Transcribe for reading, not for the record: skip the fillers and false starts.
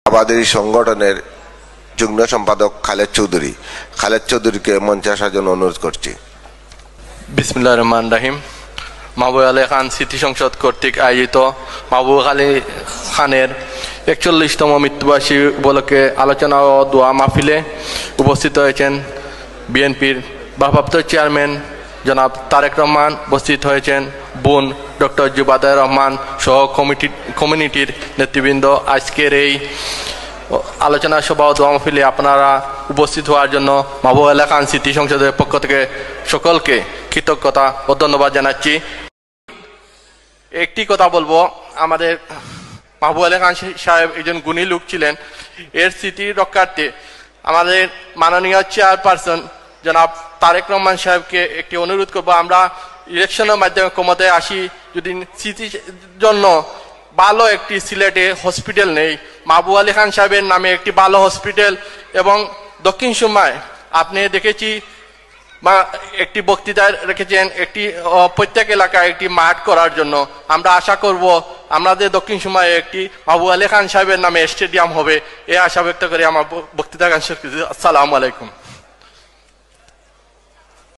আবাদী সংগঠনের যুগ্ম সম্পাদক খালেদ চৌধুরীকে মঞ্চে আসার জন্য অনুরোধ করছি। বিসমিল্লাহির রহমানির রহিম। মাহবুব আলী খান স্মৃতি সংসদ কর্তৃক আয়োজিত মাহবুব আলী খানের 41তম মৃত্যুবার্ষিকী উপলক্ষে আলোচনা ও দোয়া মাহফিলে উপস্থিত হয়েছেন বিএনপির ভারপ্রাপ্ত চেয়ারম্যান জনাব তারেক রহমান, উপস্থিত হয়েছেন বোন ডক্টর জুবাইদা রহমান সহ কমিউনিটির নেতৃবৃন্দ। আজকের এই আলোচনা সভা ও দোয়া মাহফিলে আপনারা উপস্থিত হওয়ার জন্য মাহবুব আলী খান স্মৃতি সংসদের পক্ষ থেকে সকলকে কৃতজ্ঞতা ও ধন্যবাদ জানাচ্ছি। একটি কথা বলবো, আমাদের মাহবুব আলী খান সাহেব একজন গুণী লোক ছিলেন। এর স্মৃতি রক্ষার্থে আমাদের মাননীয় চেয়ারপারসন জনাব তারেক রহমান সাহেবকে একটি অনুরোধ করবো, আমরা ইলেকশনের মাধ্যমে ক্ষমতায় আসি, যদি স্মৃতির জন্য ভালো একটি সিলেটে হসপিটাল নেই, মাহবুব আলী খান সাহেবের নামে একটি ভালো হসপিটাল, এবং দক্ষিণ সুরমায় আপনি দেখেছি বা একটি বক্তৃতা রেখেছেন একটি প্রত্যেক এলাকায় একটি মাঠ করার জন্য। আমরা আশা করব আমাদের দক্ষিণ সুরমায় একটি মাহবুব আলী খান সাহেবের নামে স্টেডিয়াম হবে, এই আশা ব্যক্ত করে আমার বক্তৃতা। আসসালামু আলাইকুম।